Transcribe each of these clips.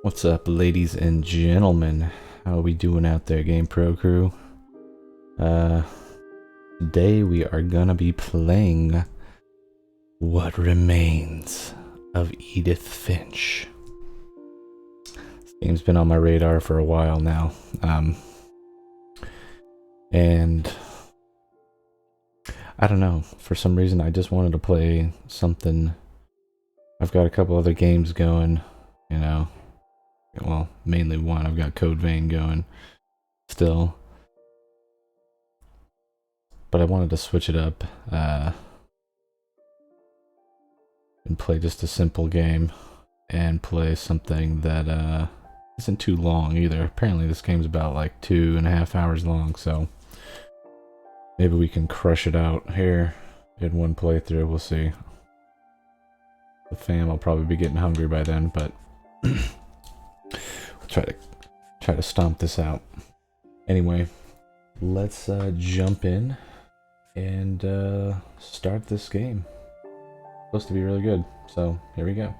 What's up, ladies and gentlemen? How are we doing out there, Game Pro crew? Today we are gonna be playing What Remains of Edith Finch. This game's been on my radar for a while now, and I don't know, for some reason I just wanted to play something. I've got a couple other games going, you know. Well, mainly one. I've got Code Vein going still. But I wanted to switch it up and play just a simple game and play something that isn't too long either. Apparently this game's about like 2.5 hours long, so maybe we can crush it out here in one playthrough. We'll see. The fam will probably be getting hungry by then, but we'll try to stomp this out. Anyway, let's jump in and start this game. Supposed to be really good, so here we go.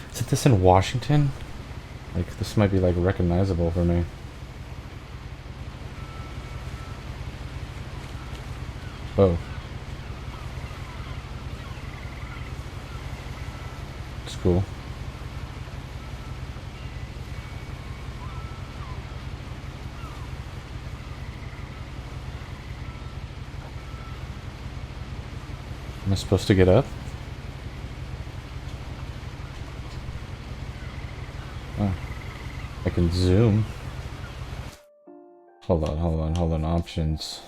Is this in Washington? Like, this might be like recognizable for me. Oh. It's cool. Am I supposed to get up? Oh. I can zoom. Hold on. Options.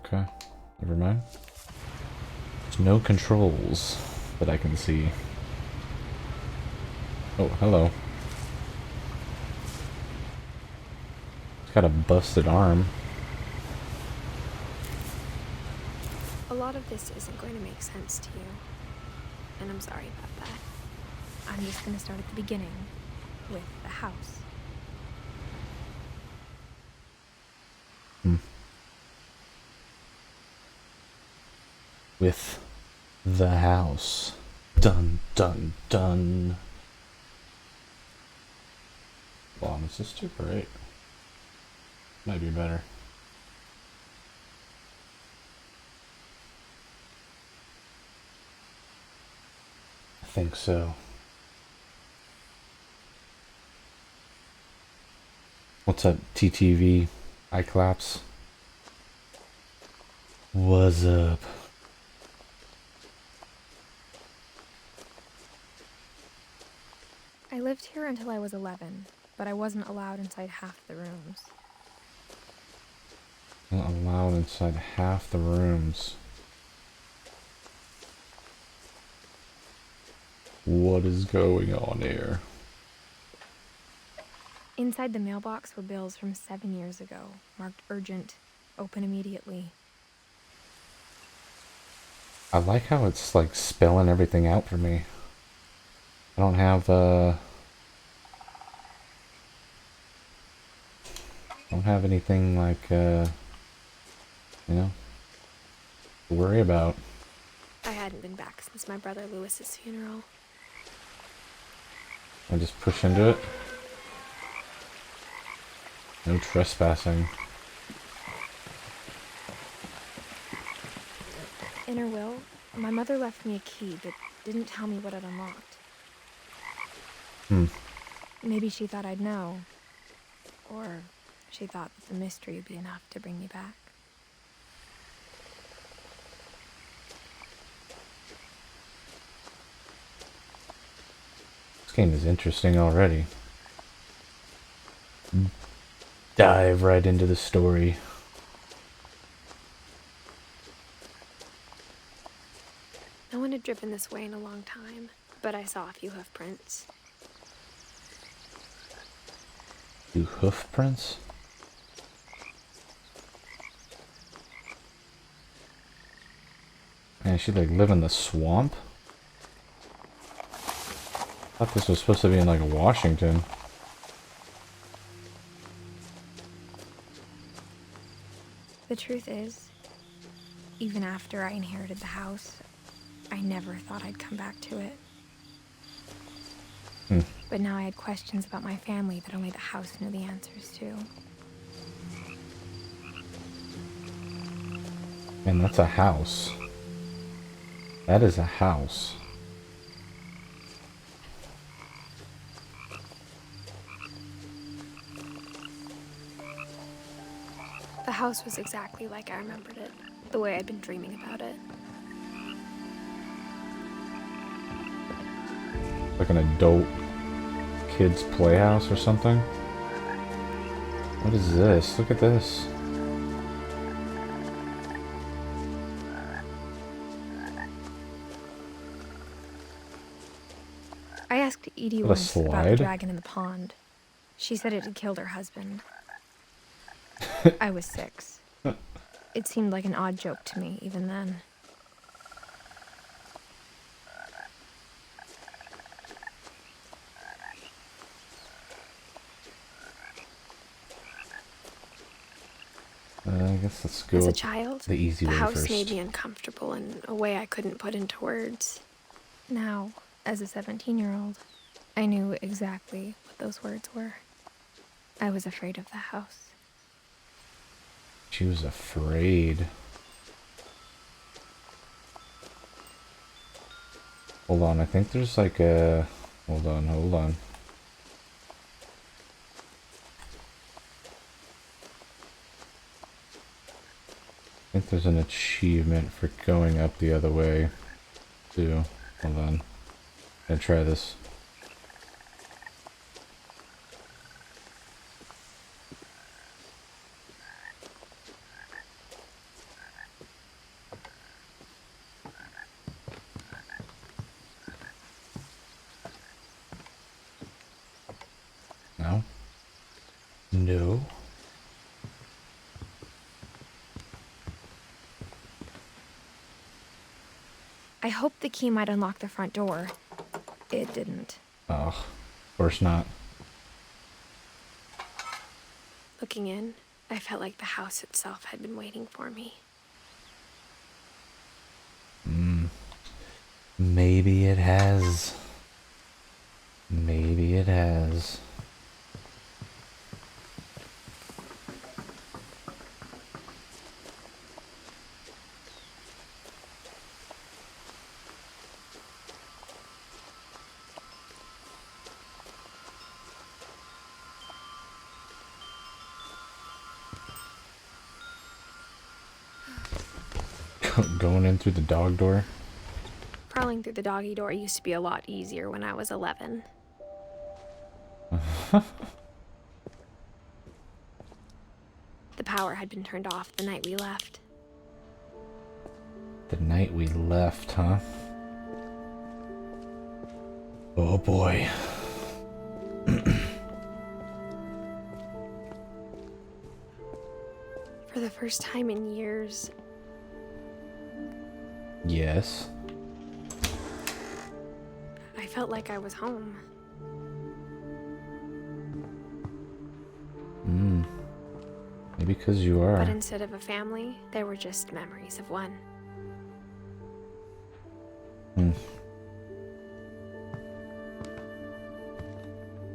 Okay. Never mind. There's no controls that I can see. Oh, hello. It's got a busted arm. A lot of this isn't going to make sense to you, and I'm sorry about that. I'm just going to start at the beginning, with the house. With the house. Dun dun dun. Wow, is this 2 or 8? Might be better. I think so. What's up, TTV? iClaps? What's up? I lived here until I was 11, but I wasn't allowed inside half the rooms. Not allowed inside half the rooms. What is going on here? Inside the mailbox were bills from 7 years ago, marked urgent, open immediately. I like how it's like spelling everything out for me. I don't have anything like you know, to worry about. I hadn't been back since my brother Lewis's funeral. I just push into it. No trespassing. In her will, my mother left me a key but didn't tell me what it unlocked. Maybe she thought I'd know. Or she thought that the mystery would be enough to bring me back. This game is interesting already. Dive right into the story. No one had driven this way in a long time, but I saw a few hoof prints. Do hoof prints? Man, she like live in the swamp? I thought this was supposed to be in like Washington. The truth is, even after I inherited the house, I never thought I'd come back to it. But now I had questions about my family that only the house knew the answers to. Man, that's a house. That is a house. The house was exactly like I remembered it, the way I'd been dreaming about it. Like an adult kids playhouse or something? What is this? Look at this. I asked Edie What a once about the slide. dragon in the pond. She said it had killed her husband. I was 6. It seemed like an odd joke to me, even then. I guess let's go As a with child, the easy the way house first. made me uncomfortable in a way I couldn't put into words. Now, as a 17-year-old, I knew exactly what those words were. I was afraid of the house. She was afraid. Hold on, I think there's like a... Hold on. I think there's an achievement for going up the other way, too. Hold on. I'm gonna try this. No? No? I hoped the key might unlock the front door. It didn't. Oh, of course not. Looking in, I felt like the house itself had been waiting for me. Maybe it has. Maybe it has. Going in through the dog door? Crawling through the doggy door used to be a lot easier when I was 11. The power had been turned off the night we left. The night we left, huh? Oh boy. For the first time in years, Yes. I felt like I was home. Maybe because you are. But instead of a family, there were just memories of one.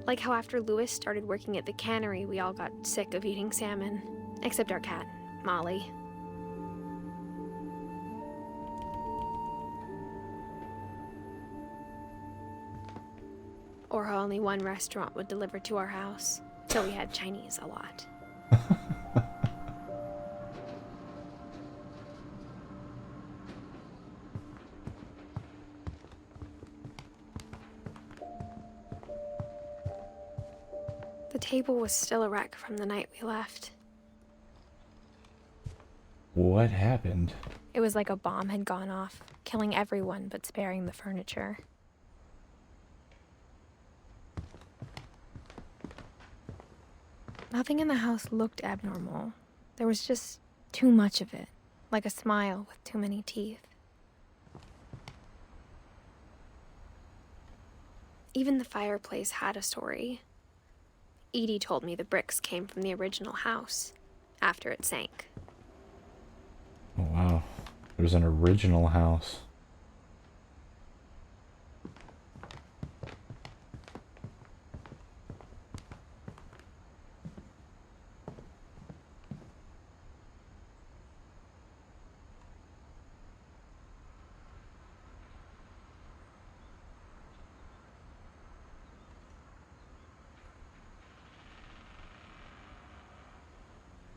Like how after Lewis started working at the cannery, we all got sick of eating salmon. Except our cat, Molly. Or how only one restaurant would deliver to our house, so we had Chinese a lot. The table was still a wreck from the night we left. What happened? It was like a bomb had gone off, killing everyone but sparing the furniture. Nothing in the house looked abnormal. There was just too much of it, like a smile with too many teeth. Even the fireplace had a story. Edie told me the bricks came from the original house, after it sank. Oh, wow. There was an original house.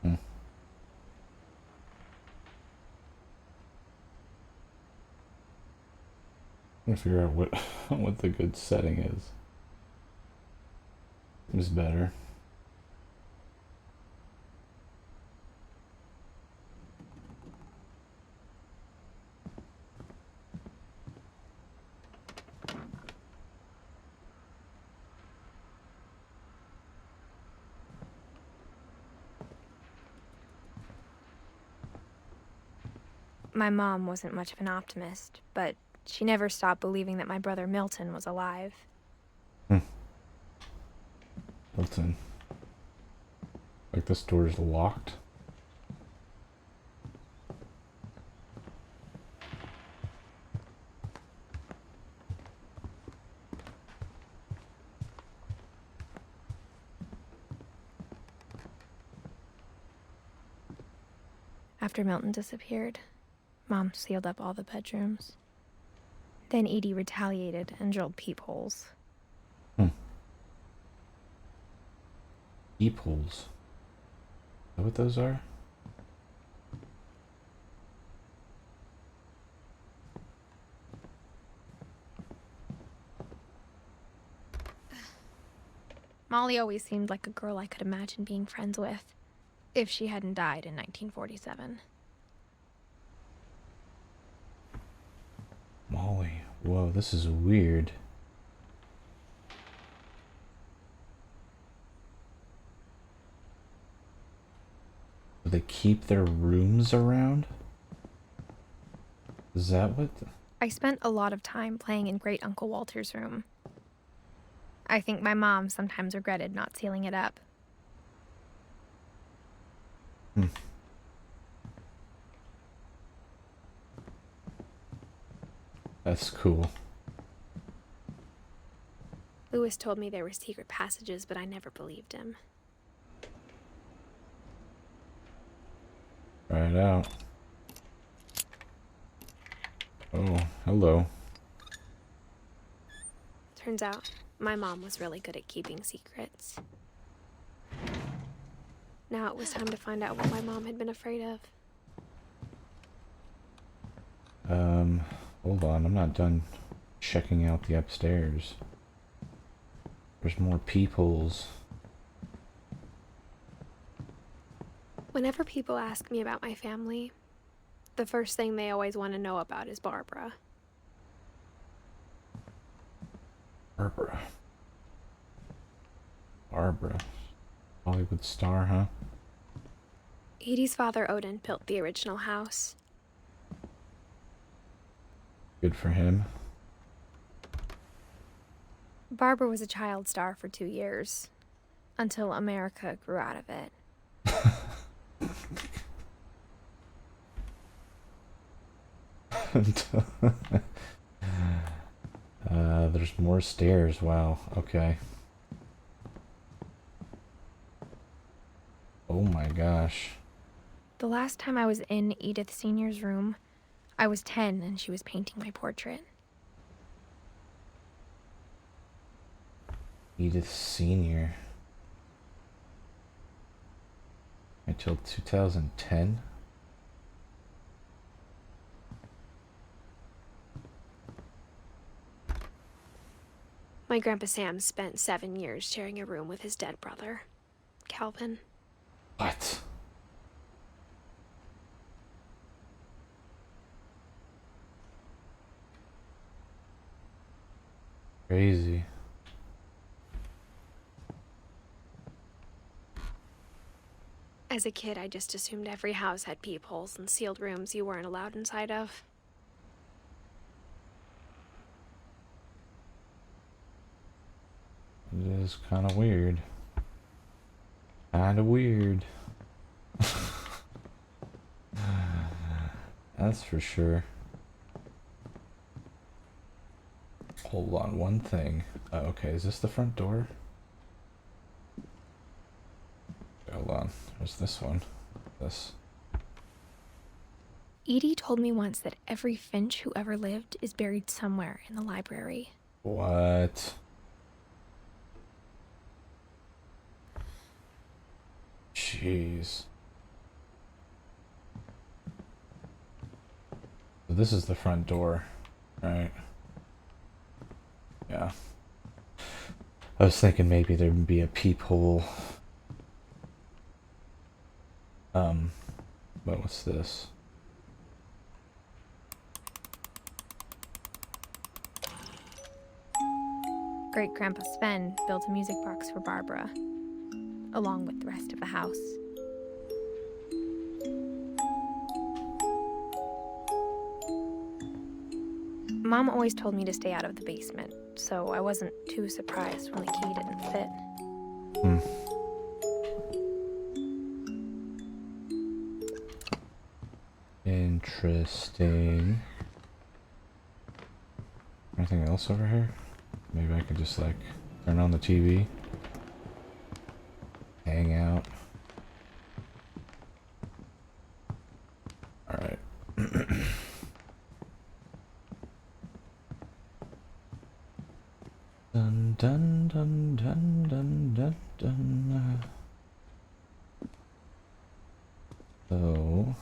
Hmm. I'm trying to figure out what what the good setting is. Seems better. My mom wasn't much of an optimist, but she never stopped believing that my brother Milton was alive. Hilton. Like this door is locked. After Milton disappeared, Mom sealed up all the bedrooms. Then Edie retaliated and drilled peepholes. Peepholes. Is that what those are? Molly always seemed like a girl I could imagine being friends with, if she hadn't died in 1947. Molly. Whoa, this is weird. Do they keep their rooms around? Is that what? I spent a lot of time playing in Great Uncle Walter's room. I think my mom sometimes regretted not sealing it up. That's cool. Lewis told me there were secret passages, but I never believed him. Try it out. Oh, hello. Turns out, my mom was really good at keeping secrets. Now it was time to find out what my mom had been afraid of. Hold on, I'm not done checking out the upstairs. There's more peepholes. Whenever people ask me about my family, the first thing they always want to know about is Barbara. Barbara. Hollywood star, huh? Edie's father, Odin, built the original house. Good for him. Barbara was a child star for 2 years, until America grew out of it. There's more stairs. Wow. Okay. Oh my gosh. The last time I was in Edith Sr.'s room, I was 10 and she was painting my portrait. Edith Sr. Until 2010? My Grandpa Sam spent 7 years sharing a room with his dead brother, Calvin. What? Crazy. As a kid, I just assumed every house had peepholes and sealed rooms you weren't allowed inside of. It is kind of weird. Kind of weird. That's for sure. Hold on, one thing. Oh, okay, is this the front door? Hold on, there's this one. This. Edie told me once that every Finch who ever lived is buried somewhere in the library. What? Jeez. So this is the front door, right? Yeah. I was thinking maybe there would be a peephole. But what's this? Great Grandpa Sven built a music box for Barbara, along with the rest of the house. Mom always told me to stay out of the basement, so I wasn't too surprised when the key didn't fit. Interesting. Anything else over here? Maybe I could just like turn on the TV, hang out. All right. Dun dun dun dun dun dun dun. So,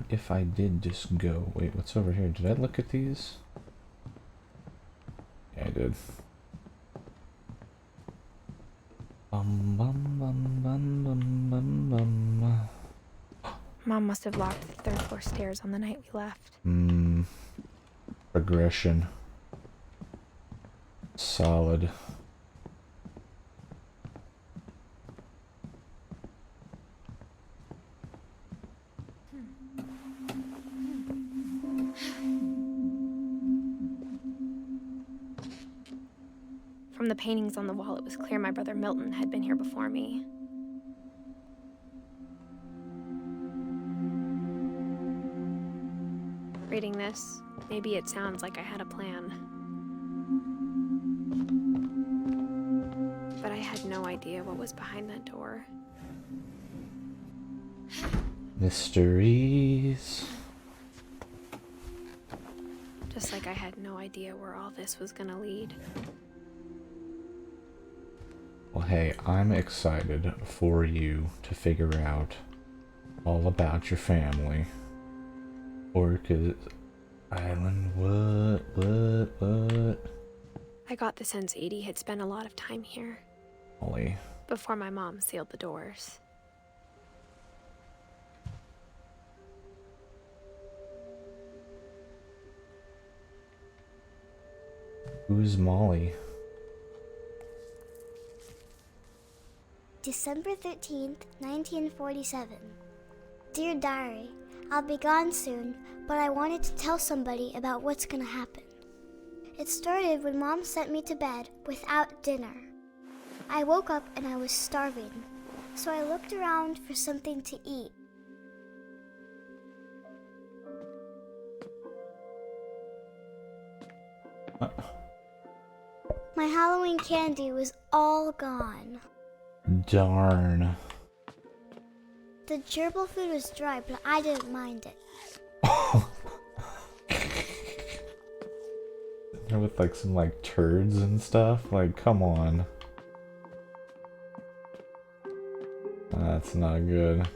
if I did just go, wait, what's over here? Did I look at these? Yeah, I did. Bum bum bum bum bum bum bum. Mom must have locked the third floor stairs on the night we left. Progression. Solid. From the paintings on the wall, it was clear my brother Milton had been here before me. Reading this, maybe it sounds like I had a plan. But I had no idea what was behind that door. Mysteries. Just like I had no idea where all this was gonna lead. Well, hey, I'm excited for you to figure out all about your family. Orchid Island, what? I got the sense Edie had spent a lot of time here. Molly. Before my mom sealed the doors. Who's Molly? December 13th, 1947. Dear Diary, I'll be gone soon, but I wanted to tell somebody about what's gonna happen. It started when Mom sent me to bed without dinner. I woke up and I was starving, so I looked around for something to eat. My Halloween candy was all gone. Darn. The gerbil food was dry, but I didn't mind it. With like some like turds and stuff, like come on. That's not good.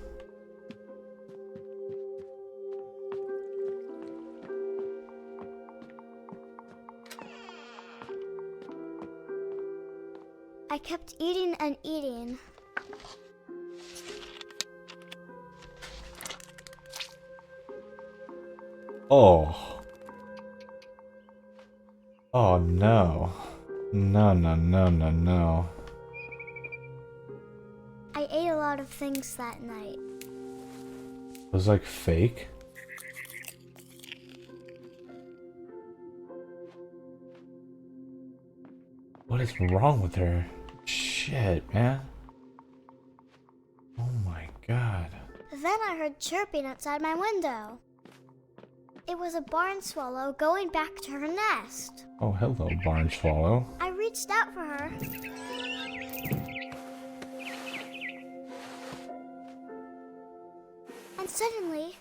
I kept eating and eating. Oh. Oh no. No, no, no, no, no. I ate a lot of things that night. It was like fake? What is wrong with her? Shit, man. Oh my god. Then I heard chirping outside my window. It was a barn swallow going back to her nest. Oh, hello, barn swallow. I reached out for her. And suddenly,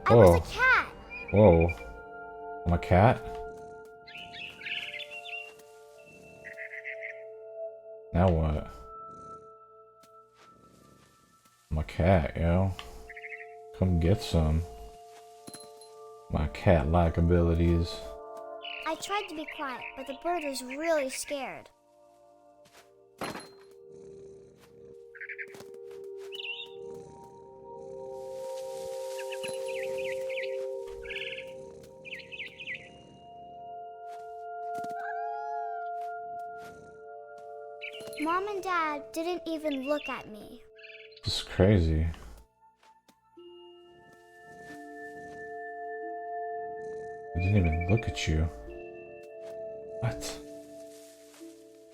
I was a cat. Whoa. I'm a cat? Now what? I'm a cat, yo. Come get some. My cat-like abilities. I tried to be quiet, but the bird was really scared. Mom and Dad didn't even look at me. This is crazy. I didn't even look at you. What?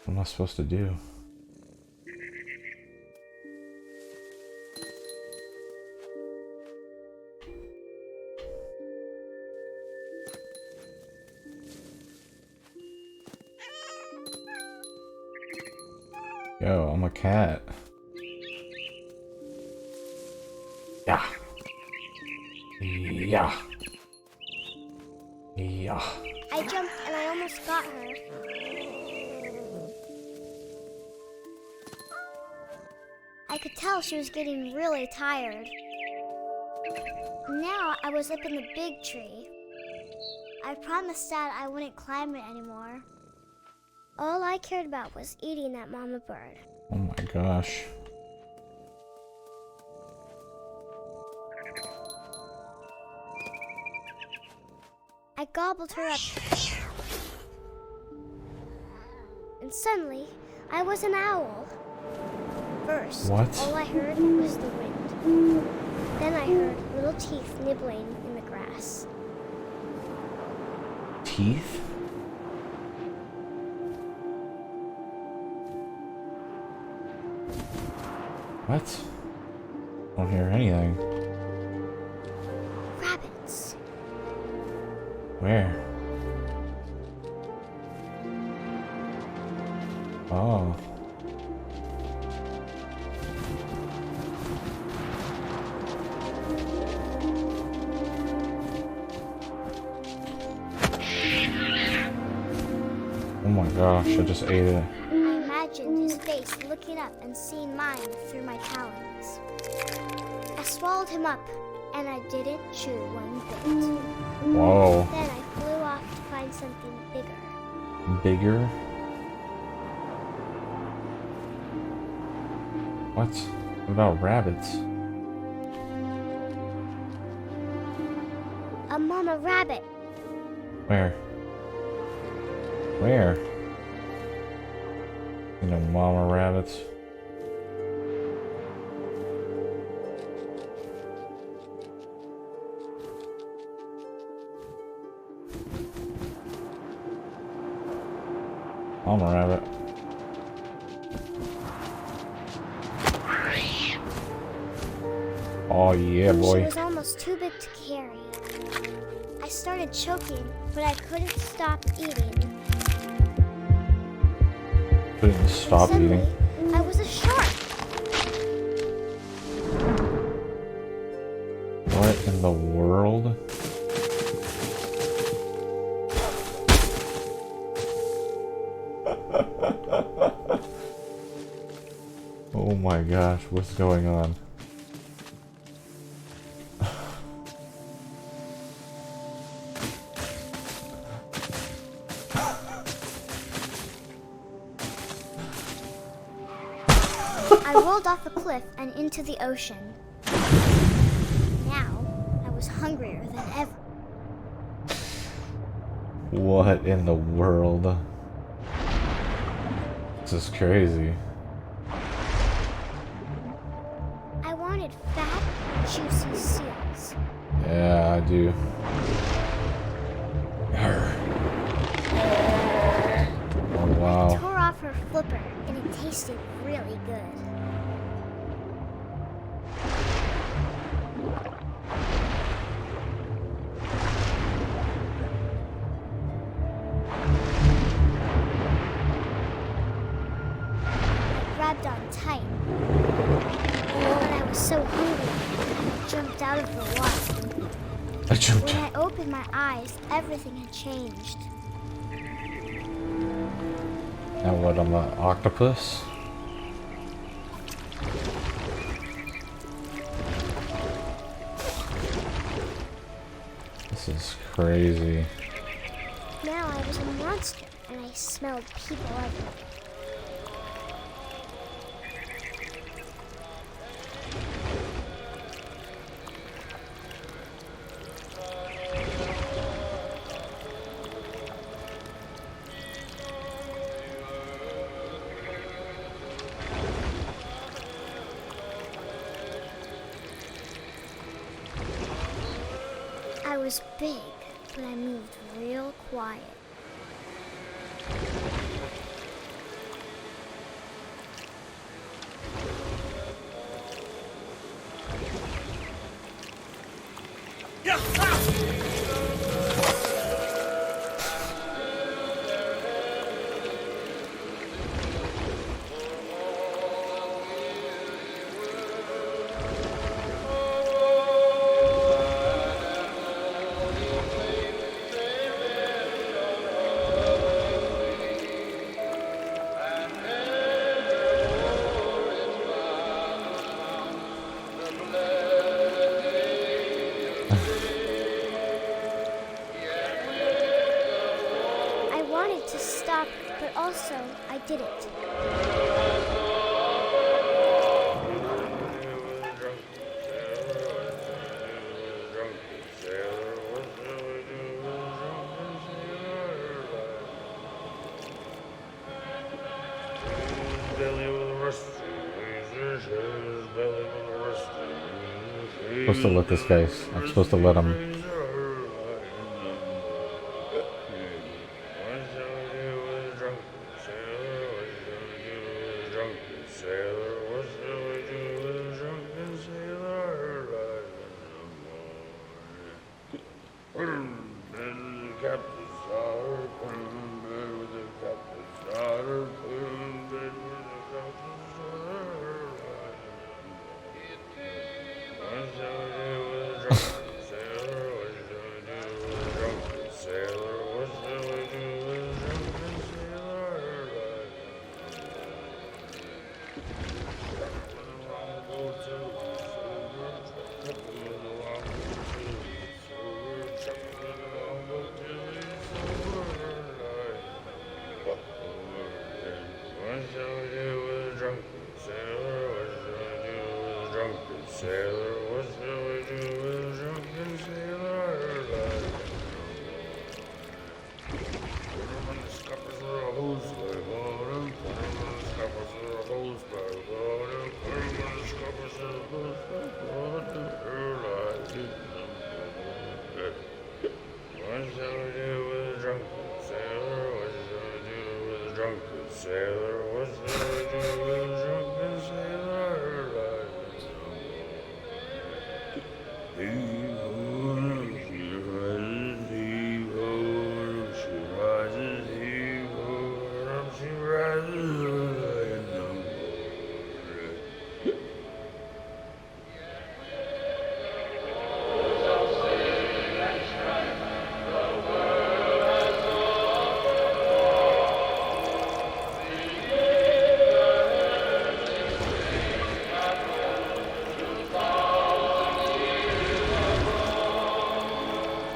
What am I supposed to do? Yo, I'm a cat. Yeah. Yeah. Yeah. I jumped and I almost got her. I could tell she was getting really tired. Now I was up in the big tree. I promised Dad I wouldn't climb it anymore. All I cared about was eating that mama bird. Oh my gosh. I gobbled her up. And suddenly, I was an owl. First, What? all I heard was the wind. Then I heard little teeth nibbling in the grass. Teeth? What? I don't hear anything. Rabbits. Where? Oh. Oh my gosh, I just ate it. I imagined his face looking up and seeing mine through my talons. I swallowed him up, and I didn't chew one bit. Whoa. Then I flew off to find something bigger. Bigger? What? What about rabbits? A mama rabbit. Where? Where? You know, mama rabbits. Mama rabbit. Oh yeah, She boy. was almost too big to carry. I started choking, but I couldn't stop eating. Couldn't stop Suddenly, eating. I was a shark. What in the world? Oh my gosh, what's going on? I rolled off a cliff and into the ocean. Now, I was hungrier than ever. What in the world? This is crazy. I wanted fat, juicy seals. Yeah, I do. Arr. tasted really good. I grabbed on tight, but I was so hungry, I jumped out of the water. When I opened my eyes, everything had changed. Now what, I'm an octopus? This is crazy. Now I was a monster, and I smelled people everywhere. I was big, but I moved real quiet. I wanted to stop, but also I didn't. I'm supposed to let this guy, I'm supposed to let him.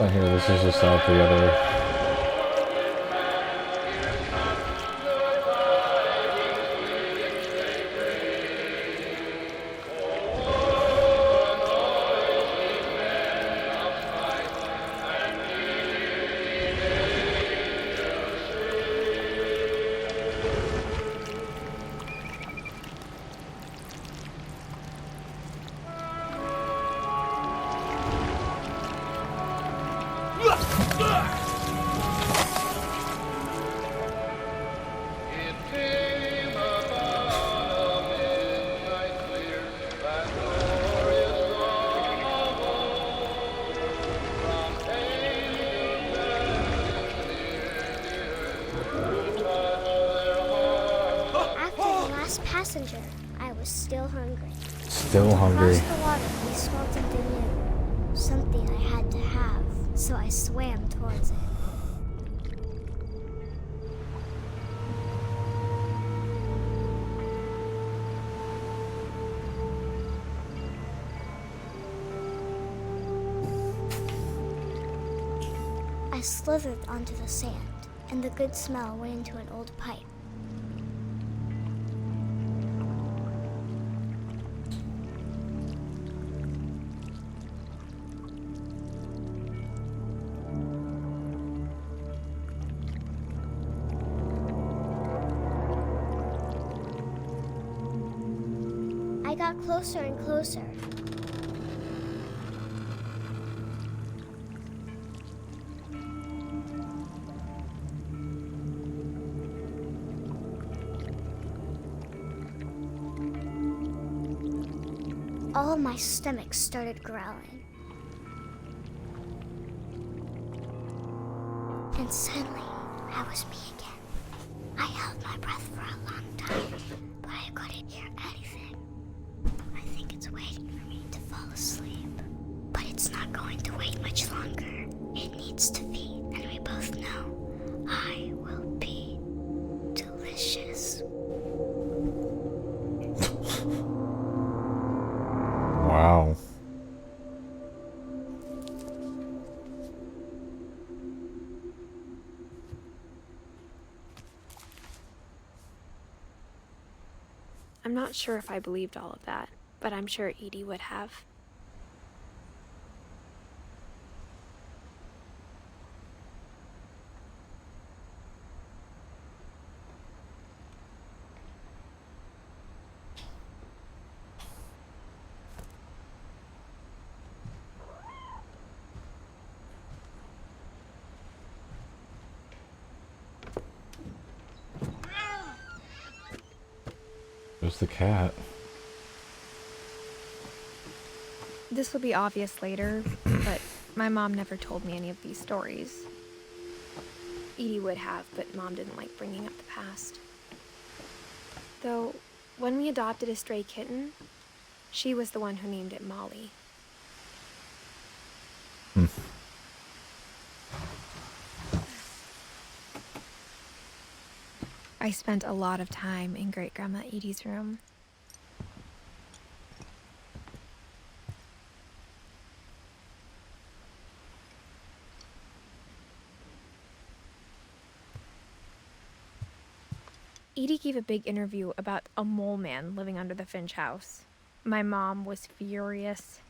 Not here, this is just out the other. passenger, I was still hungry. Still hungry. Across the water, we smelled something new. Something I had to have, so I swam towards it. I slithered onto the sand, and the good smell went into an old pipe. I got closer and closer. All of my stomach started growling. And suddenly, I was me again. I held my breath for a long time, but I couldn't hear anything. I think it's waiting for me to fall asleep. But it's not going to wait much longer. It needs to feed, and we both know I will be delicious. Wow. I'm not sure if I believed all of that, but I'm sure Edie would have. There's the cat. This will be obvious later, but my mom never told me any of these stories. Edie would have, but Mom didn't like bringing up the past. Though, when we adopted a stray kitten, she was the one who named it Molly. I spent a lot of time in Great-Grandma Edie's room. Edie gave a big interview about a mole man living under the Finch house. My mom was furious.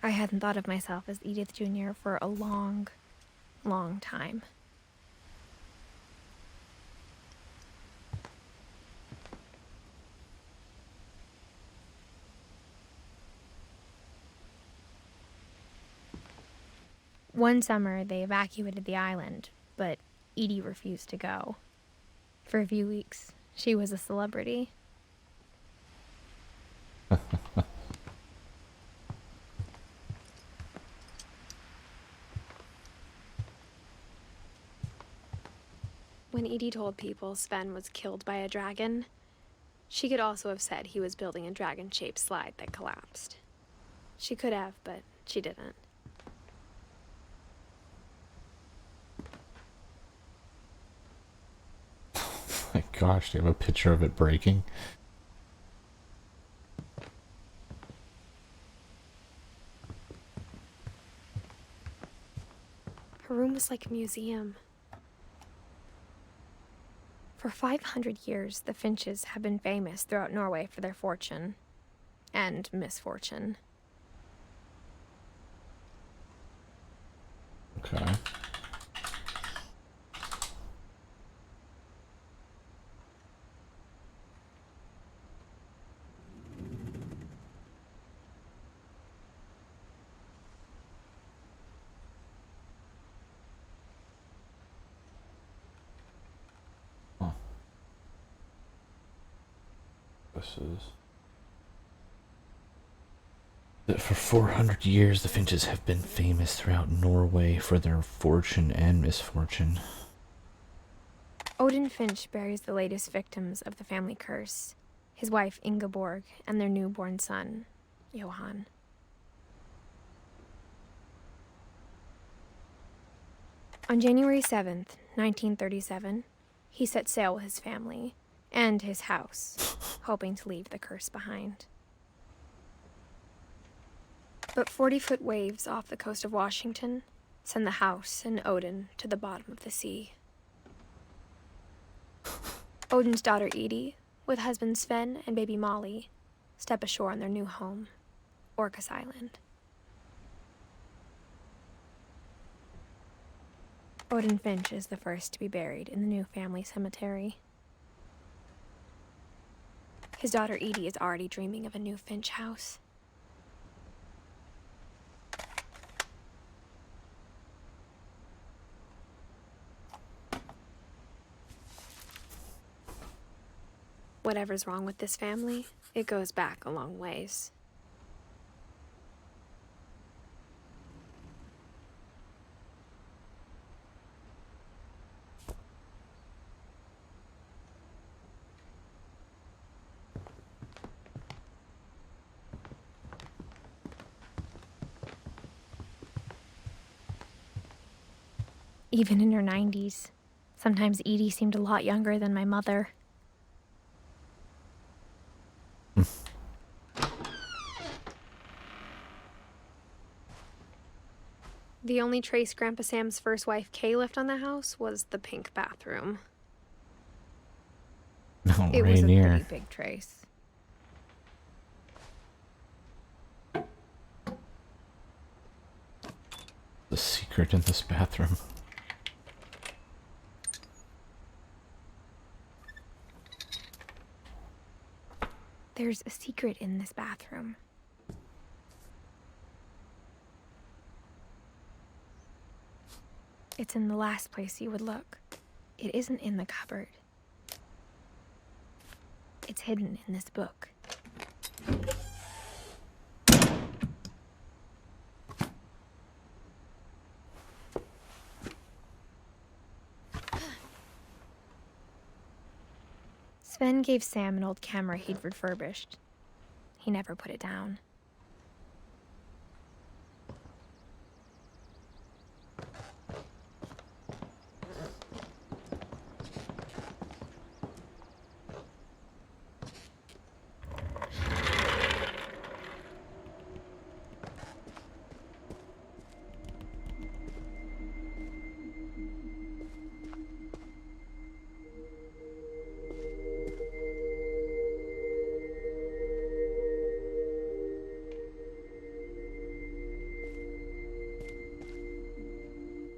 I hadn't thought of myself as Edith Jr. for a long time. One summer, they evacuated the island, but Edie refused to go. For a few weeks, she was a celebrity. When Edie told people Sven was killed by a dragon, she could also have said he was building a dragon-shaped slide that collapsed. She could have, but she didn't. My gosh, do you have a picture of it breaking? Her room was like a museum. For 500 years, the Finches have been famous throughout Norway for their fortune and misfortune. Okay. This is that for 400 years the Finches have been famous throughout Norway for their fortune and misfortune. Odin Finch buries the latest victims of the family curse, his wife Ingeborg and their newborn son, Johann. On January 7th, 1937, he set sail with his family and his house, hoping to leave the curse behind. But 40-foot waves off the coast of Washington send the house and Odin to the bottom of the sea. Odin's daughter Edith, with husband Sven and baby Molly, step ashore on their new home, Orcas Island. Odin Finch is the first to be buried in the new family cemetery. His daughter Edie is already dreaming of a new Finch house. Whatever's wrong with this family, it goes back a long ways. Even in her 90s, sometimes Edie seemed a lot younger than my mother. The only trace Grandpa Sam's first wife, Kay, left on the house was the pink bathroom. No, It was a Rainier. pretty big trace. The secret in this bathroom. There's a secret in this bathroom. It's in the last place you would look. It isn't in the cupboard. It's hidden in this book. Sven gave Sam an old camera he'd refurbished. He never put it down.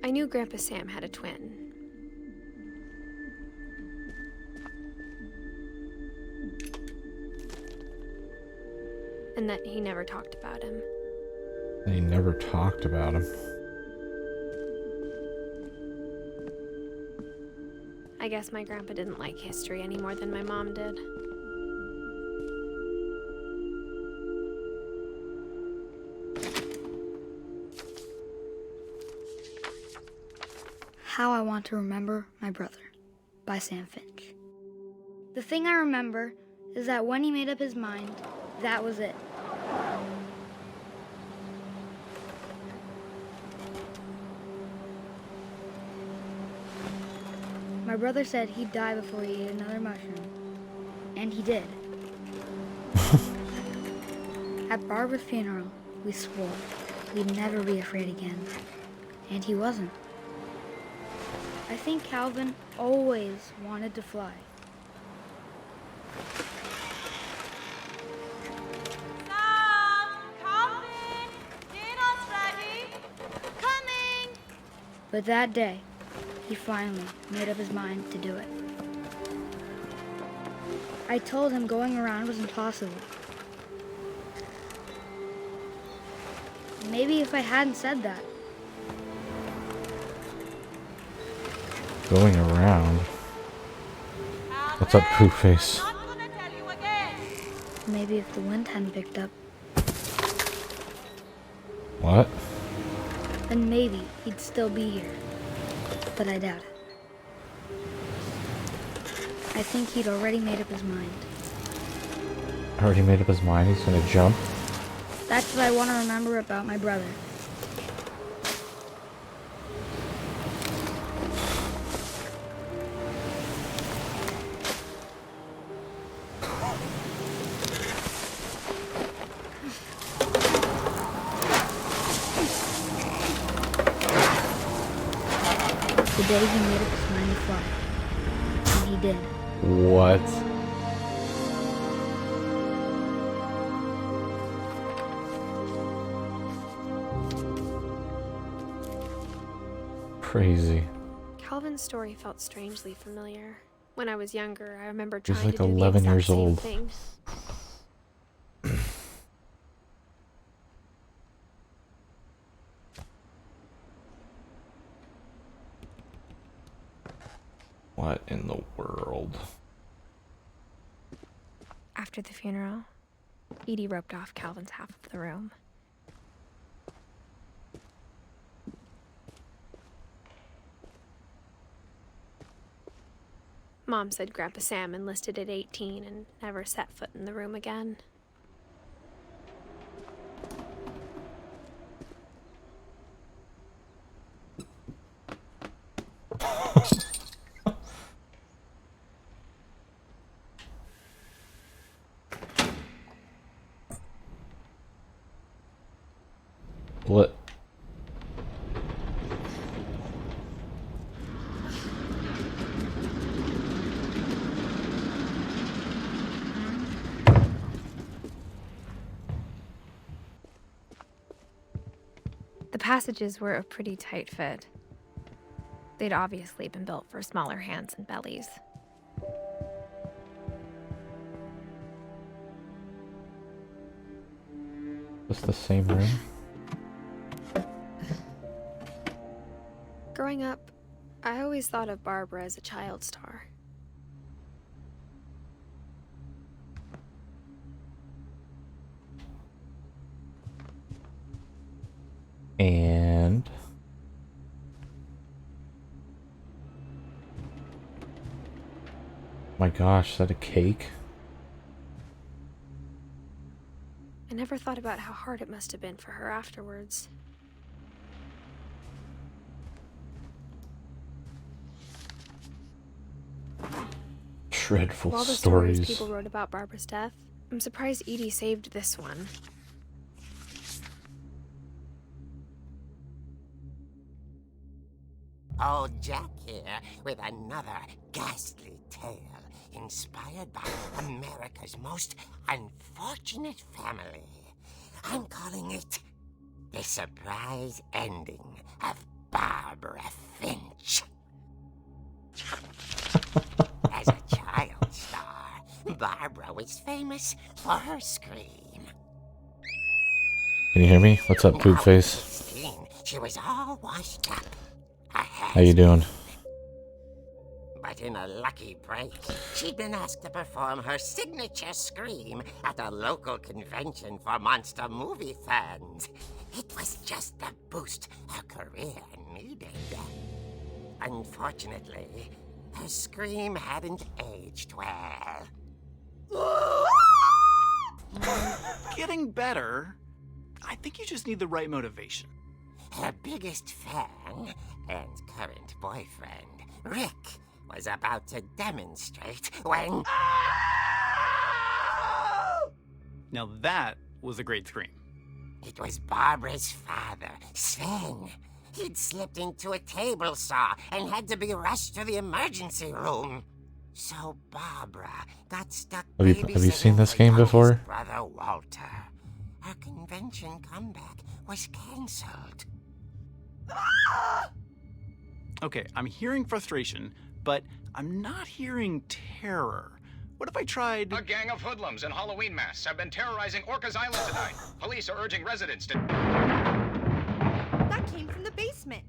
I knew Grandpa Sam had a twin. And that he never talked about him. They never talked about him. I guess my grandpa didn't like history any more than my mom did. How I Want to Remember My Brother by Sam Finch. The thing I remember is that when he made up his mind, that was it. My brother said he'd die before he ate another mushroom. And he did. At Barbara's funeral, we swore we'd never be afraid again. And he wasn't. I think Calvin always wanted to fly. Sam! Calvin! Dinner's ready! Coming! But that day, he finally made up his mind to do it. I told him going around was impossible. Maybe if I hadn't said that, Going around. What's up, Pooh Face? I'm not gonna tell you again. maybe if the wind hadn't picked up, What? then maybe he'd still be here. But I doubt it. I think he'd already made up his mind. Already made up his mind, he's gonna jump. That's what I want to remember about my brother. The day he made up his mind to fly. And he did. What? Crazy. Calvin's story felt strangely familiar. When I was younger, I remember He's trying like to do 11 the exact years same old. thing. What in the world? After the funeral, Edie roped off Calvin's half of the room. Mom said Grandpa Sam enlisted at 18 and never set foot in the room again. What? The passages were a pretty tight fit. They'd obviously been built for smaller hands and bellies. Just the same room? Growing up, I always thought of Barbara as a child star. And my gosh, is that a cake? I never thought about how hard it must have been for her afterwards. Dreadful Of all the stories. people wrote about Barbara's death, I'm surprised Edie saved this one. Old Jack here with another ghastly tale inspired by America's most unfortunate family. I'm calling it The Surprise Ending of Barbara Finch. As a child star, Barbara was famous for her scream. Can you hear me? What's up, poop face? 16, she was all washed up. How you doing? But in a lucky break, she'd been asked to perform her signature scream at a local convention for monster movie fans. It was just the boost her career needed. Unfortunately, her scream hadn't aged well. Getting better. I think you just need the right motivation. Her biggest fan and current boyfriend, Rick, was about to demonstrate when... Now that was a great scream. It was Barbara's father, Sven. He'd slipped into a table saw and had to be rushed to the emergency room. So Barbara got stuck Have you seen this game before? Brother Walter. Her convention comeback was cancelled. Okay, I'm hearing frustration, but I'm not hearing terror. What if I tried... A gang of hoodlums in Halloween masks have been terrorizing Orcas Island tonight. Police are urging residents to... That came from the basement.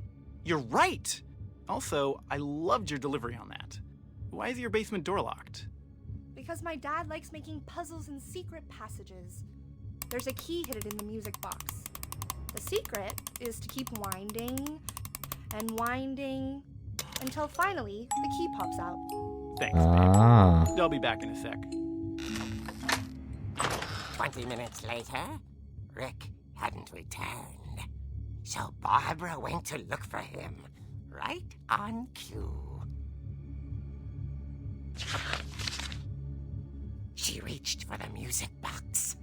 You're right! Also, I loved your delivery on that. Why is your basement door locked? Because my dad likes making puzzles and secret passages. There's a key hidden in the music box. The secret is to keep winding and winding until finally the key pops out. Thanks, Ah. babe. I'll be back in a sec. 20 minutes later, Rick hadn't returned. So Barbara went to look for him, right on cue. She reached for the music box.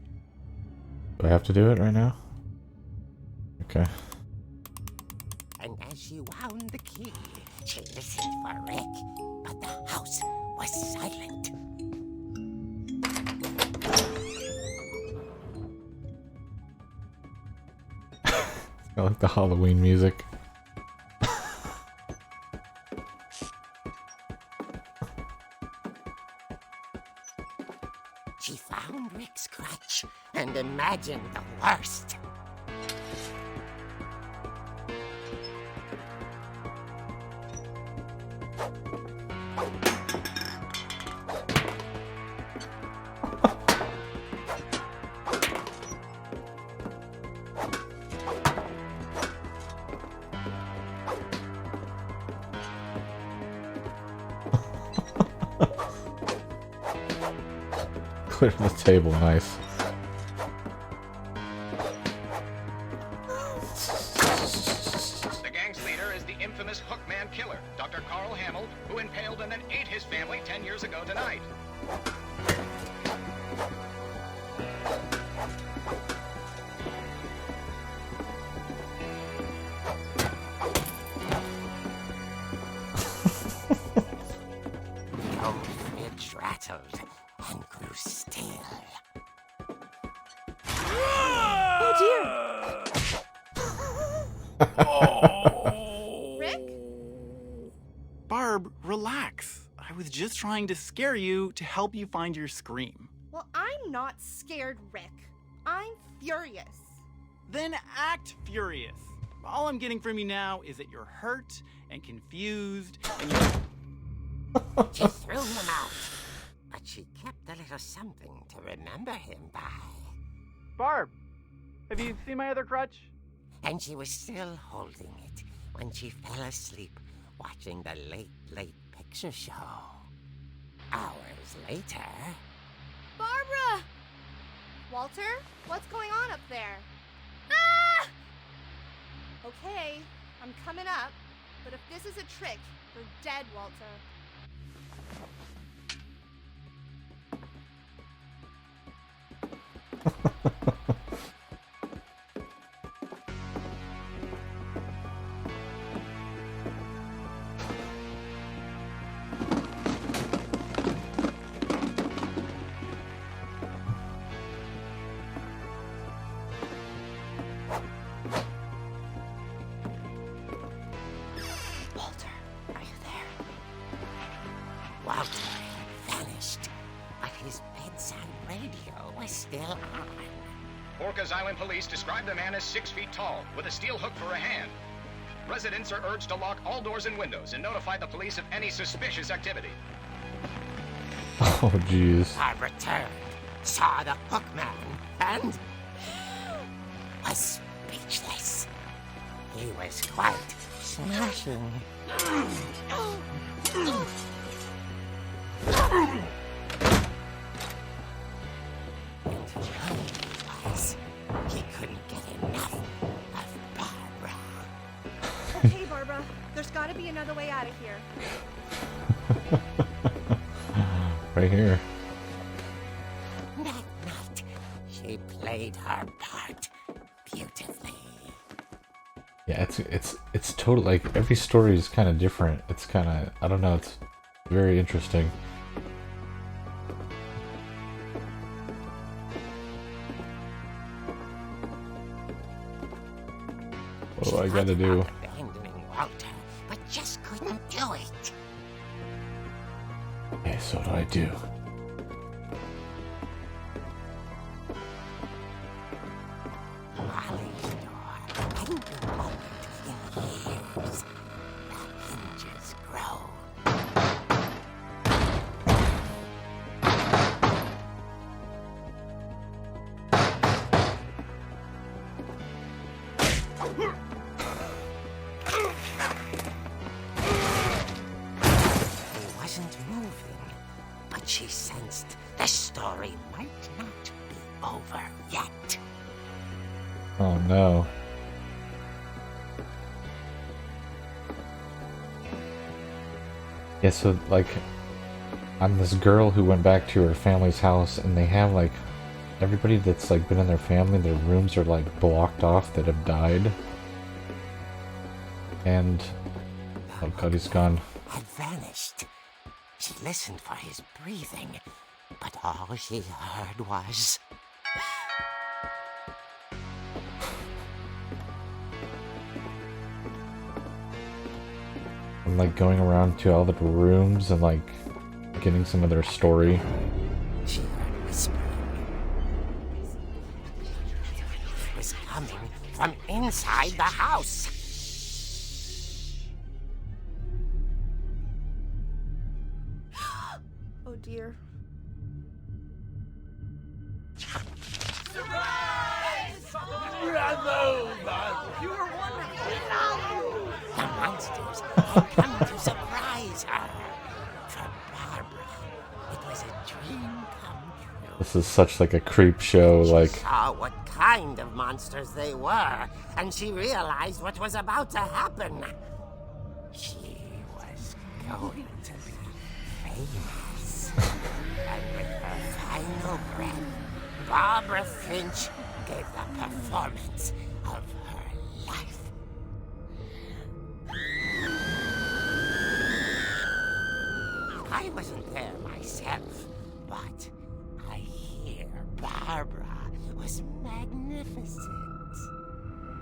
Do I have to do it right now? Okay. And as she wound the key, she listened for Rick, but the house was silent. I like the Halloween music. She found Rick's crutch and imagined the worst. Clear the table, nice. The gang's leader is the infamous Hookman killer, Dr. Carl Hamill, who impaled and then ate his family 10 years ago tonight. The old fridge rattled and grew still. Rick? Barb, relax. I was just trying to scare you to help you find your scream. Well, I'm not scared, Rick. I'm furious. Then act furious. All I'm getting from you now is that you're hurt and confused and you... She threw him out, but she kept a little something to remember him by. Barb, have you seen my other crutch? And she was still holding it when she fell asleep watching the late picture show. Hours later... Barbara! Walter, what's going on up there? Ah! Okay, I'm coming up, but if this is a trick, you're dead, Walter. Walter, are you there? Walter had vanished, but his bedside radio was still on. Orcas Island police describe the man as 6 feet tall, with a steel hook for a hand. Residents are urged to lock all doors and windows and notify the police of any suspicious activity. Oh, jeez. I returned, saw the hookman, and was speechless. He was quite smashing. He couldn't get enough of Barbara. Okay, Barbara, there's gotta be another way out of here. Right here. That night, she played her part beautifully. Yeah, it's total, like, every story is kind of different. It's kind of, I don't know, it's very interesting. What do I gotta do? Abandoning Walter, but just couldn't do it. Okay, so what do I do? Molly's door hadn't been opened in years. The hinges groaned. He wasn't moving. she sensed the story might not be over yet. Oh no. Yeah, so like, I'm this girl who went back to her family's house, and they have like everybody that's like been in their family, their rooms are like blocked off that have died. And oh god, he's gone. Had vanished. She listened for his breathing, but all she heard was... I'm like going around to all the rooms and like getting some of their story. She heard whispering. It was coming from inside the house. Oh dear. The monsters had come to surprise her. For Barbara, it was a dream come true. This is such like a creep show, like She saw what kind of monsters they were, and she realized what was about to happen. She was going to be famous. And with her final breath, Barbara Finch gave the performance of her life. I wasn't there myself, but I hear Barbara was magnificent.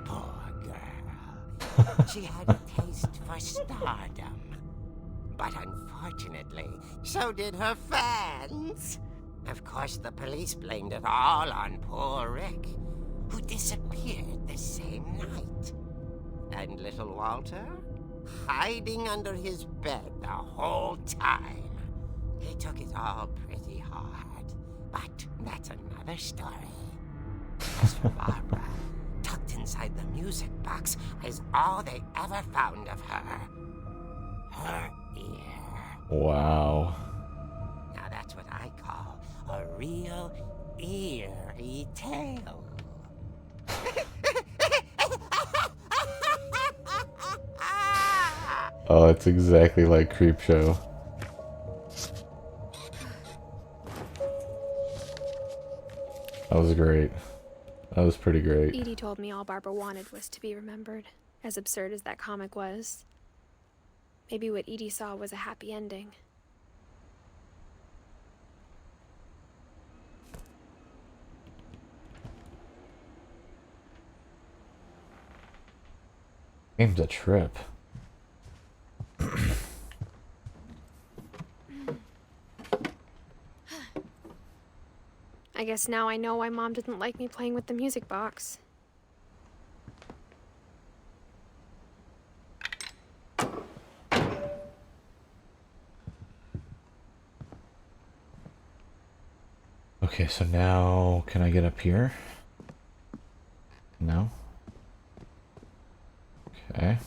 Poor girl. She had a taste for stardom. But unfortunately, so did her fans. Of course, the police blamed it all on poor Rick, who disappeared the same night. And little Walter? Hiding under his bed the whole time. He took it all pretty hard, but that's another story. As for Barbara, tucked inside the music box is all they ever found of her. Her ear. wow. Now that's what I call a real eerie tale. Oh, it's exactly like Creepshow. That was great. That was pretty great. Edie told me all Barbara wanted was to be remembered, as absurd as that comic was. Maybe what Edie saw was a happy ending. Game's a trip. I guess now I know why Mom didn't like me playing with the music box. Okay, so now can I get up here? No? Okay.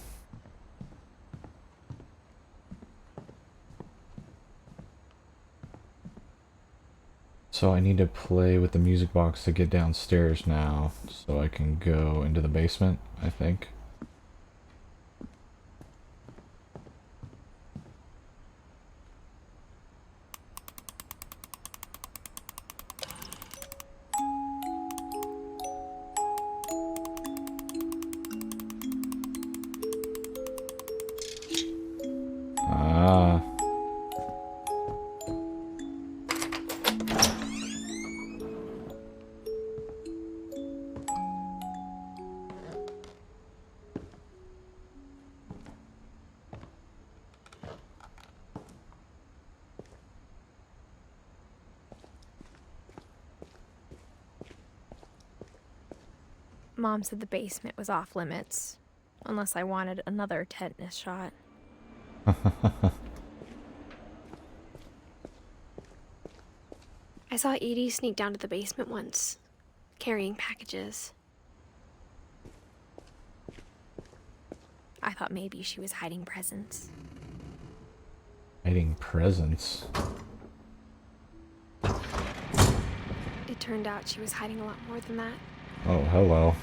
So I need to play with the music box to get downstairs now, so I can go into the basement, I think. Ah. Mom said the basement was off limits, unless I wanted another tetanus shot. I saw Edie sneak down to the basement once, carrying packages. I thought maybe she was hiding presents. Hiding presents. turned out she was hiding a lot more than that. Oh, hello.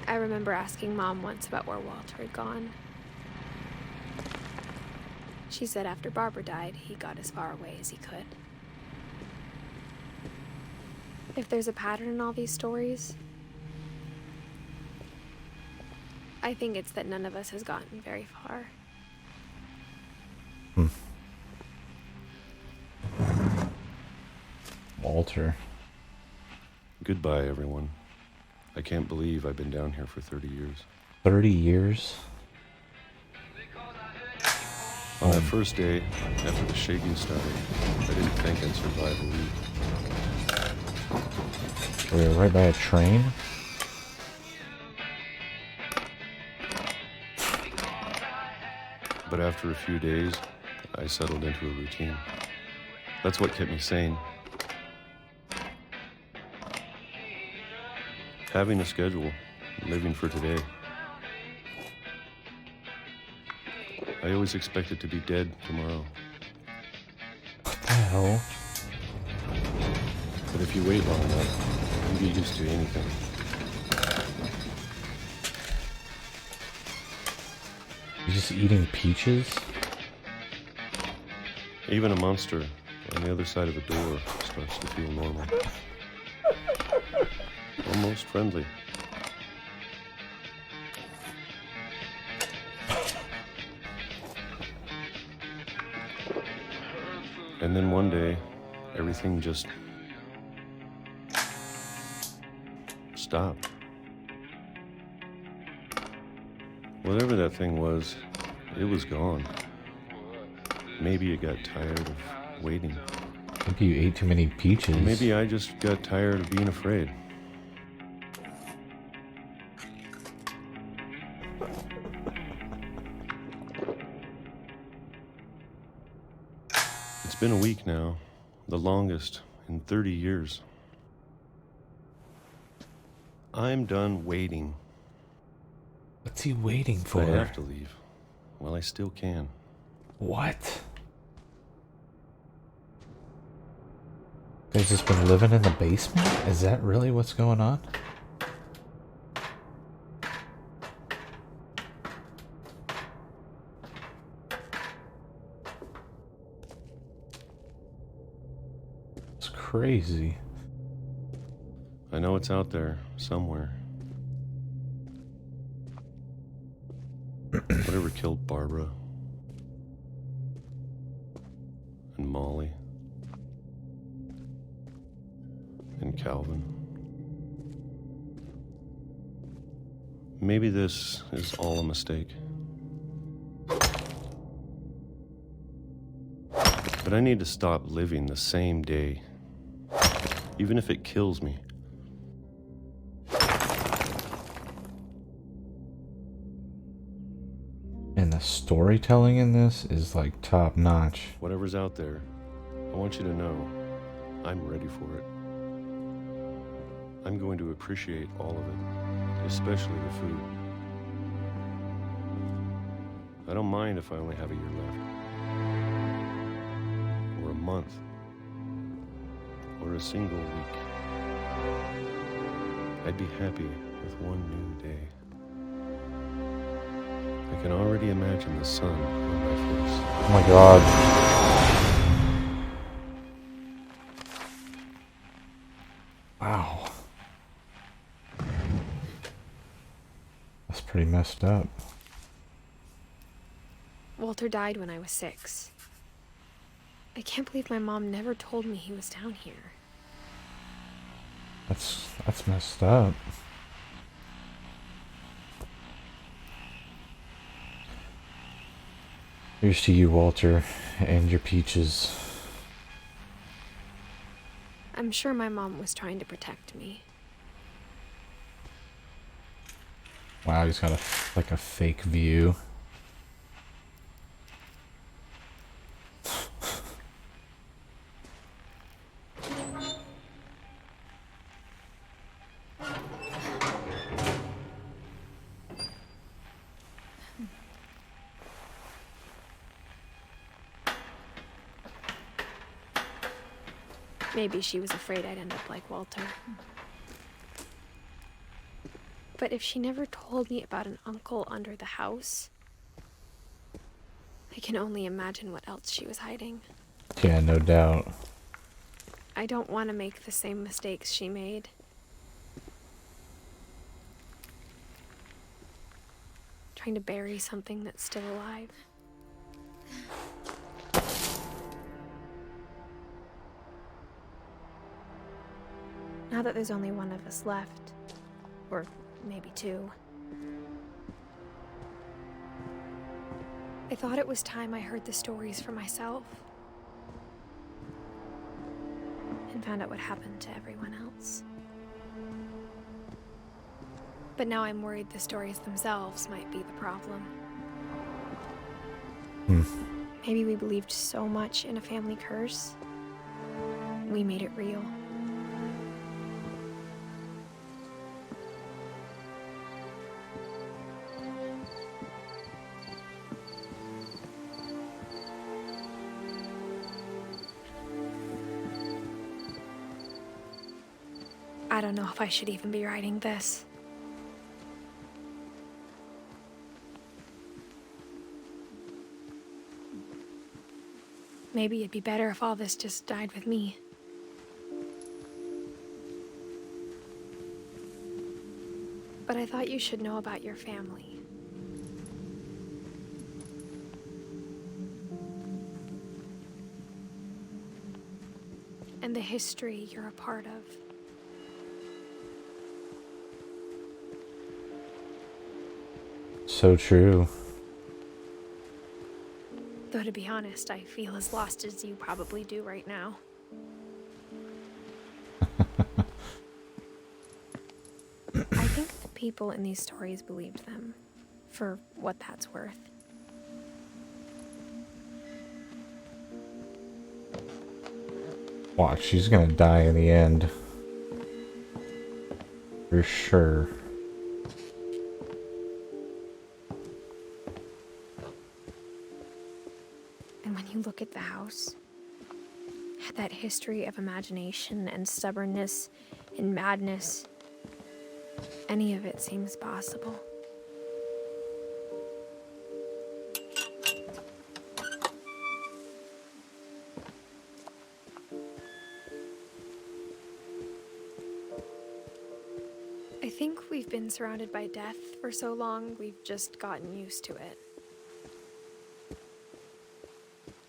I remember asking Mom once about where Walter had gone. She said after Barbara died, he got as far away as he could. If there's a pattern in all these stories, I think it's that none of us has gotten very far. Walter. Goodbye, everyone. I can't believe I've been down here for 30 years. 30 years? On that first day, after the shaking started, I didn't think I'd survive a week. We were right by a train? But after a few days, I settled into a routine. That's what kept me sane. Having a schedule, living for today. I always expected to be dead tomorrow. What the hell? But if you wait long enough, you get used to anything. You just eating peaches? Even a monster on the other side of a door starts to feel normal. Almost friendly. And then one day, everything just stopped. Whatever that thing was, it was gone. Maybe it got tired of waiting. Maybe you ate too many peaches. Maybe I just got tired of being afraid. It's been a week now, the longest in 30 years. I'm done waiting. What's he waiting for? I have to leave. Well, I still can. What? They've just been living in the basement? Is that really what's going on? It's crazy. I know it's out there, somewhere. Whatever killed Barbara and Molly and Calvin. Maybe this is all a mistake. But I need to stop living the same day, even if it kills me. And the storytelling in this is like top notch. Whatever's out there, I want you to know I'm ready for it. I'm going to appreciate all of it, especially the food. I don't mind if I only have a year left, or a month, or a single week. I'd be happy with one new day. I can already imagine the sun on my face. Oh my god. Wow. That's pretty messed up. Walter died when I was 6. I can't believe my mom never told me he was down here. That's messed up. Here's to you, Walter, and your peaches. I'm sure my mom was trying to protect me. Wow, he's got like a fake view. Maybe she was afraid I'd end up like Walter. But if she never told me about an uncle under the house, I can only imagine what else she was hiding. Yeah, no doubt. I don't want to make the same mistakes she made. Trying to bury something that's still alive. Now that there's only one of us left, or maybe two, I thought it was time I heard the stories for myself and found out what happened to everyone else. But now I'm worried the stories themselves might be the problem. Maybe we believed so much in a family curse, we made it real. I don't know if I should even be writing this. Maybe it'd be better if all this just died with me. But I thought you should know about your family. And the history you're a part of. So true. Though to be honest, I feel as lost as you probably do right now. I think the people in these stories believed them, for what that's worth. Watch, she's gonna die in the end. For sure. And when you look at the house, that history of imagination and stubbornness and madness, any of it seems possible. I think we've been surrounded by death for so long, we've just gotten used to it.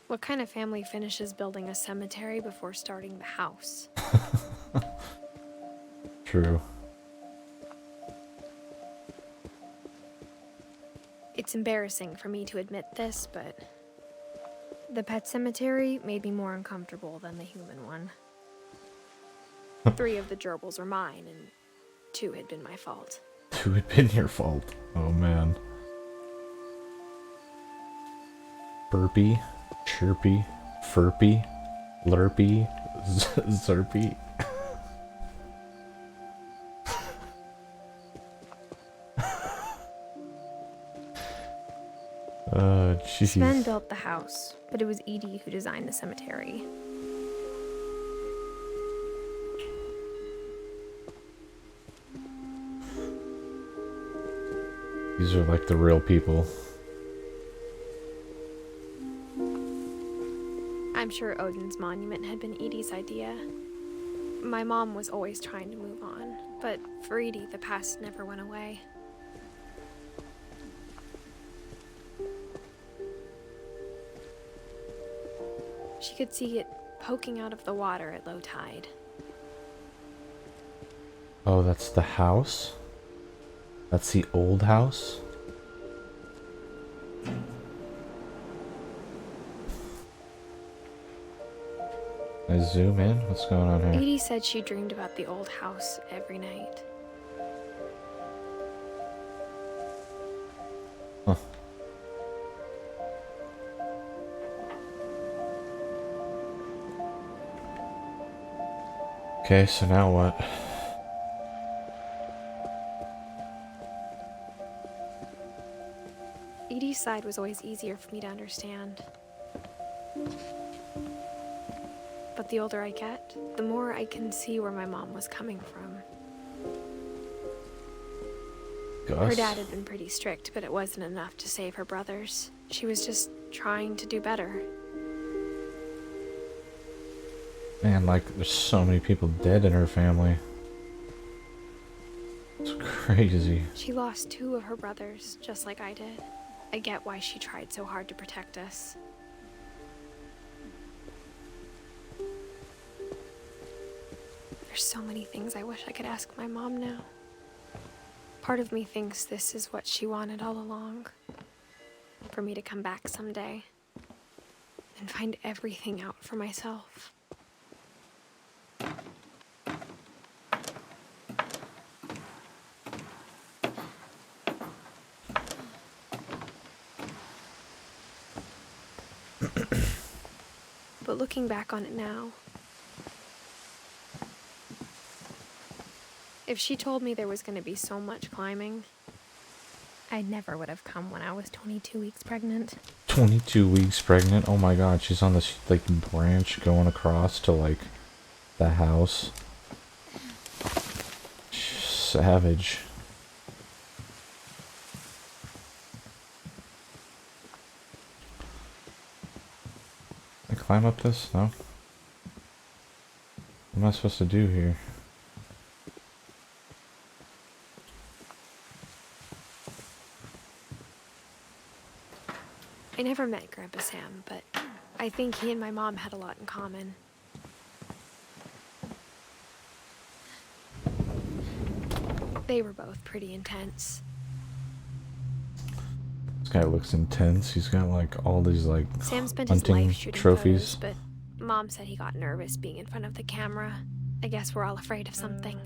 What kind of family finishes building a cemetery before starting the house? True. It's embarrassing for me to admit this, but the pet cemetery made me more uncomfortable than the human one. 3 of the gerbils were mine, and 2 had been my fault. 2 had been your fault. Oh man. Burpy, chirpy, furpy, lurpy, zerpy. Jeez. Sven built the house, but it was Edie who designed the cemetery. These are like the real people. I'm sure Odin's monument had been Edie's idea. My mom was always trying to move on, but for Edie, the past never went away. She could see it poking out of the water at low tide. Oh, that's the house? That's the old house? I zoom in? What's going on here? Edie said she dreamed about the old house every night. Huh. Okay, so now what? Edie's side was always easier for me to understand. But the older I get, the more I can see where my mom was coming from. Gus? Her dad had been pretty strict, but it wasn't enough to save her brothers. She was just trying to do better. Man, like, there's so many people dead in her family. It's crazy. She lost 2 of her brothers, just like I did. I get why she tried so hard to protect us. There's so many things I wish I could ask my mom now. Part of me thinks this is what she wanted all along. For me to come back someday and find everything out for myself. But looking back on it now, if she told me there was going to be so much climbing, I never would have come when I was 22 weeks pregnant. 22 weeks pregnant? Oh my god, she's on this, like, branch going across to, like, the house. Savage. Can I climb up this? No? What am I supposed to do here? I never met Grandpa Sam, but I think he and my mom had a lot in common. They were both pretty intense. This guy looks intense. He's got, like, all these, like, Sam spent his hunting life shooting trophies. photos, but Mom said he got nervous being in front of the camera. I guess we're all afraid of something.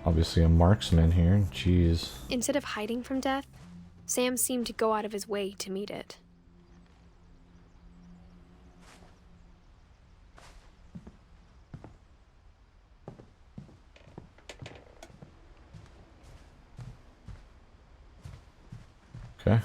Obviously a marksman here. Jeez. Instead of hiding from death, Sam seemed to go out of his way to meet it. Okay.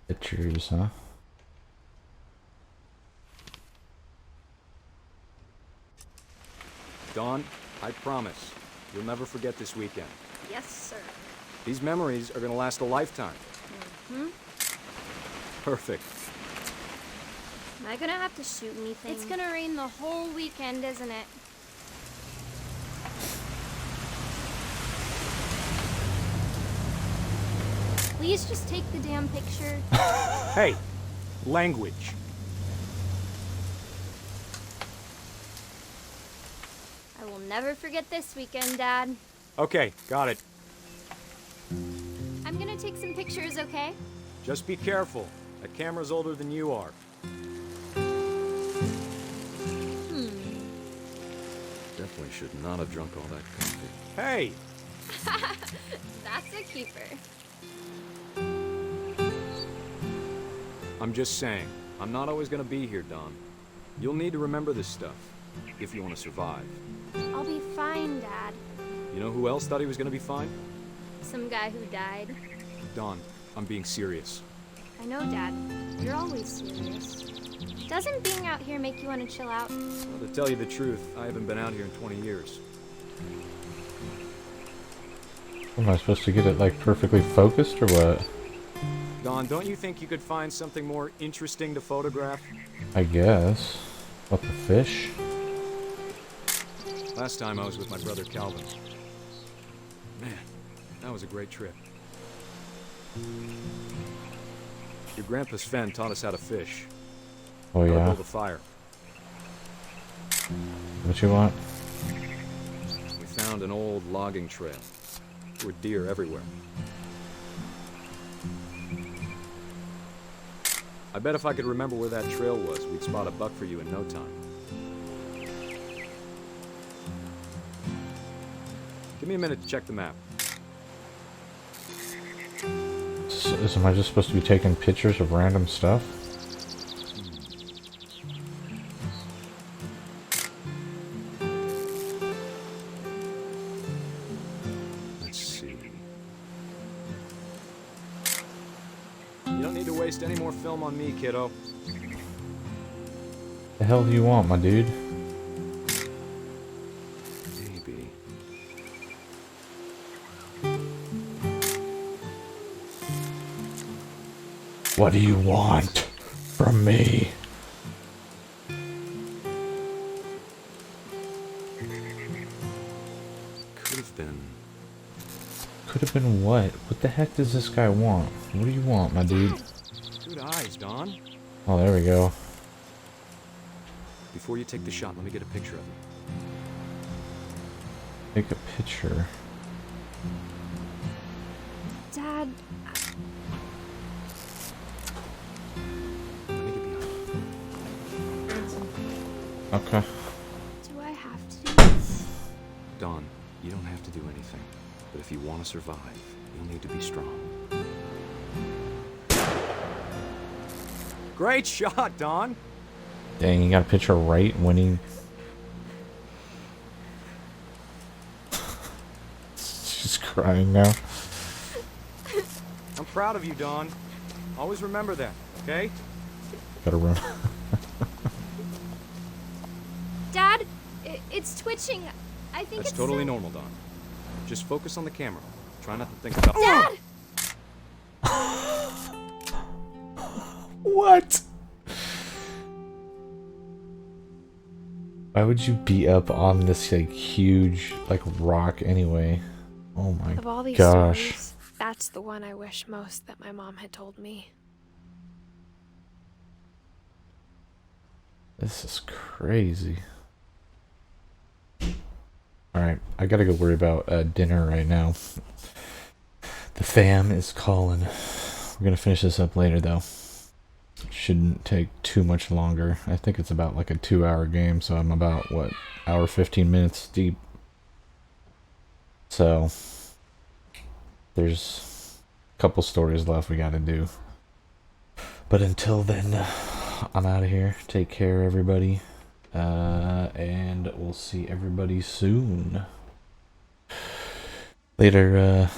Pictures, huh? Dawn, I promise, you'll never forget this weekend. Yes, sir. These memories are gonna last a lifetime. Hmm? Perfect. Am I gonna have to shoot anything? It's gonna rain the whole weekend, isn't it? Please just take the damn picture. Hey, language. I will never forget this weekend, Dad. Okay, got it. I'm gonna take some pictures, okay? Just be careful. That camera's older than you are. Definitely should not have drunk all that coffee. Hey! That's a keeper. I'm just saying, I'm not always gonna be here, Dawn. You'll need to remember this stuff, if you want to survive. I'll be fine, Dad. You know who else thought he was gonna be fine? Some guy who died. Dawn, I'm being serious. I know, Dad. You're always serious. Doesn't being out here make you want to chill out? Well, to tell you the truth, I haven't been out here in 20 years. Am I supposed to get it, like, perfectly focused or what? Dawn, don't you think you could find something more interesting to photograph? I guess. What, the fish? Last time I was with my brother Calvin. Man, that was a great trip. Your grandpa Sven taught us how to fish. Oh How to yeah? build a fire. What you want? We found an old logging trail. There were deer everywhere. I bet if I could remember where that trail was, we'd spot a buck for you in no time. Give me a minute to check the map. Am I just supposed to be taking pictures of random stuff? Let's see. You don't need to waste any more film on me, kiddo. The hell do you want, my dude? Maybe. What do you want from me? Could have been. Could have been what? What the heck does this guy want? What do you want, my dude? Good eyes, Don. Oh, there we go. Before you take the shot, let me get a picture of you. Take a picture. Dad, Let me get behind you. Okay. do I have to do this? Don, you don't have to do anything. But if you want to survive, you'll need to be strong. Great shot, Don! Dang, you got a picture right when he... She's crying now. I'm proud of you, Don. Always remember that, okay? Gotta run. Dad, it's twitching. I think That's it's totally normal, Don. Just focus on the camera. Try not to think about... Dad! What? Why would you beat up on this like huge like rock anyway? Oh my Of all these gosh. stories, that's the one I wish most that my mom had told me. This is crazy. Alright, I gotta go worry about dinner right now. The fam is calling. We're gonna finish this up later though. Shouldn't take too much longer. I think it's about like a 2-hour game, so I'm about, what, hour 15 minutes deep. So, there's a couple stories left we gotta do. But until then, I'm out of here. Take care, everybody. And we'll see everybody soon. Later,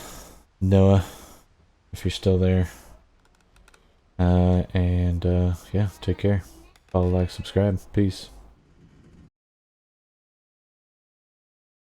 Noah, if you're still there. Yeah, take care. Follow, like, subscribe. Peace.